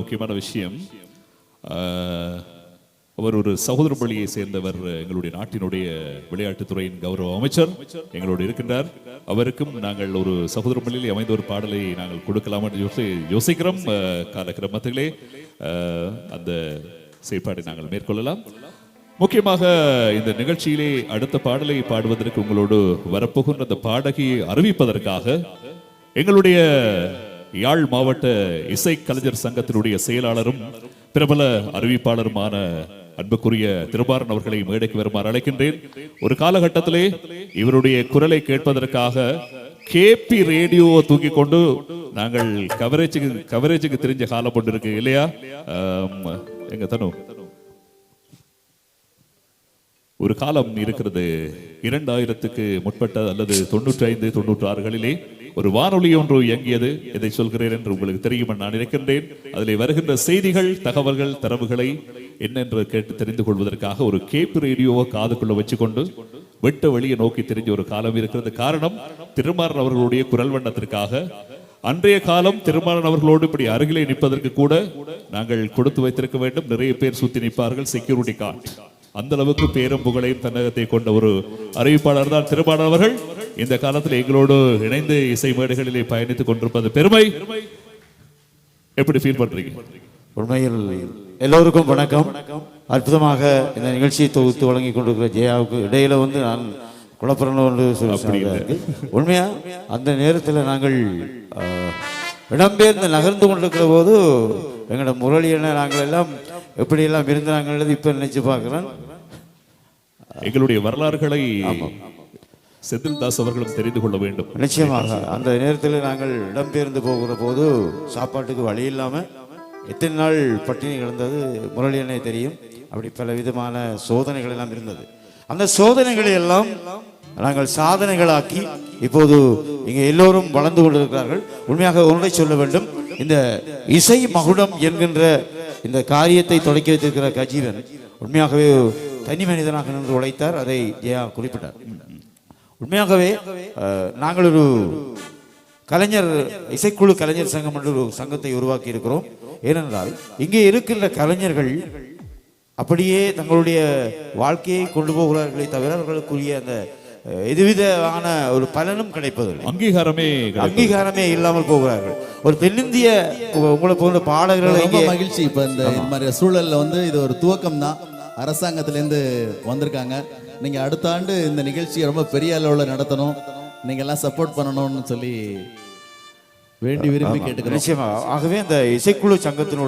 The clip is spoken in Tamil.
முக்கியமான விஷயம். அவர் ஒரு சகோதர பள்ளியை சேர்ந்தவர். எங்களுடைய நாட்டினுடைய விளையாட்டுத்துறையின் கௌரவ அமைச்சர் எங்களோடு இருக்கின்றார். அவருக்கும் நாங்கள் ஒரு சகோதர பள்ளியில் அமைந்த ஒரு பாடலை நாங்கள் கொடுக்கலாம் என்று யோசிக்கிறோம். காலக்கிரமத்திலே அந்த செயற்பாட்டை நாங்கள் மேற்கொள்ளலாம். முக்கியமாக இந்த நிகழ்ச்சியிலே அடுத்த பாடலை பாடுவதற்கு உங்களோடு வரப்போகின்ற அந்த பாடகியை அறிவிப்பதற்காக எங்களுடைய யாழ் மாவட்ட இசை கலைஞர் சங்கத்தினுடைய செயலாளரும் பிரபல அறிவிப்பாளருமான அன்புக்குரிய திருமாறன் அவர்களை மேடைக்கு வருமாறு அழைக்கின்றேன். ஒரு காலகட்டத்திலே இவருடைய குரலை கேட்பதற்காக கேபி ரேடியோவை தூக்கி கொண்டு நாங்கள் கவரேஜுக்கு தெரிஞ்ச காலம் கொண்டு இருக்கு இல்லையா? எங்க தனு ஒரு காலம் இருக்கிறது. 2000க்கு முற்பட்ட அல்லது 95, 96களிலே ஒரு வானொலி ஒன்று இயங்கியது. எதை சொல்கிறேன் என்று உங்களுக்கு தெரியும் நான் நினைக்கின்றேன். அதில் வருகின்ற செய்திகள், தகவல்கள், தரவுகளை என்னென்று கேட்டு தெரிந்து கொள்வதற்காக ஒரு கேப் ரேடியோவை காதுக்குள்ள வச்சுக்கொண்டு வெட்ட வழியை நோக்கி தெரிஞ்ச ஒரு காலம் இருக்கிறது. காரணம், திருமாறன் அவர்களுடைய குரல் வண்ணத்திற்காக. அன்றைய காலம் திருமாறன் அவர்களோடு இப்படி அருகிலே நிற்பதற்கு கூட நாங்கள் கொடுத்து வைத்திருக்க வேண்டும். நிறைய பேர் சுத்தி நிற்பார்கள், செக்யூரிட்டி கார்டு. அந்த அளவுக்கு பேரும் புகழையும் தன்னகத்தை கொண்ட ஒரு அறிவிப்பாளர் தான் திருமாறன் அவர்கள். இந்த காலத்தில் எங்களோடு இணைந்து இசை மேடைகளிலே பயணித்துக் கொண்டிருப்பது பெருமை. எப்படி ஃபீல் பண்றீங்க? உண்மையில் எல்லோருக்கும் வணக்கம். அற்புதமாக இந்த நிகழ்ச்சியை தொகுத்து வழங்கி கொண்டிருக்கிற ஜெயாவுக்கு இடையில நான் குழப்பறேன். உண்மையா அந்த நேரத்தில் நாங்கள் இடம்பெயர்ந்து நகர்ந்து கொண்டிருக்கிற போது எங்களோட முரளியனை நாங்கள் எல்லாம் எப்படியெல்லாம் இருந்தாங்க இப்ப நினைச்சு பார்க்கிறேன். எங்களுடைய வரலாறுகளை செந்தில்தாஸ் அவர்களும் தெரிந்து கொள்ள வேண்டும். நிச்சயமாக அந்த நேரத்தில் நாங்கள் இடம்பெயர்ந்து போகிற போது சாப்பாட்டுக்கு வழி இல்லாம எத்தனை நாள் பட்டினி கிடந்தது முரளியனை தெரியும். அப்படி பல விதமான சோதனைகள் எல்லாம் இருந்தது. அந்த சோதனைகளை எல்லாம் நாங்கள் சாதனைகளாக்கி இப்போது இங்கே எல்லோரும் வளர்ந்து கொண்டிருக்கிறார்கள். உண்மையாக ஒன்றை சொல்ல வேண்டும், இந்த இசை மகுடம் என்கின்ற இந்த காரியத்தை தொடக்கி வைத்திருக்கிற கஜீவன் உண்மையாகவே தனி மனிதனாக நின்று உழைத்தார். அதை ஜெயா குறிப்பிட்டார். உண்மையாகவே நாங்கள் ஒரு கலைஞர் இசைக்குழு கலைஞர் சங்கம் என்று ஒரு சங்கத்தை உருவாக்கி இருக்கிறோம். ஏனென்றால் இங்கே இருக்கின்ற கலைஞர்கள் அப்படியே தங்களுடைய வாழ்க்கையை கொண்டு போகிறார்களே தவிர அவர்களுக்குரிய அந்த எதுவிதமான ஒரு பலனும் கிடைப்பதில்லை. அங்கீகாரமே இல்லாமல் போகிறார்கள். ஒரு தென்னிந்திய உங்களை போன்ற பாடகர்கள் ரொம்ப மகிழ்ச்சி. இப்ப இந்த மாதிரி சூழல்ல இது ஒரு துவக்கம் தான். அரசாங்கத்திலேருந்து வந்திருக்காங்க. நீங்க அடுத்த ஆண்டு இந்த நிகழ்ச்சியை ரொம்ப பெரிய அளவில் நடத்தணும், நீங்க எல்லாம் சப்போர்ட் பண்ணணும்னு சொல்லி வேண்டி விரும்பி கேட்டுக்கிறோம். நிச்சயமா. ஆகவே இந்த இசைக்குழு சங்கத்தினுடைய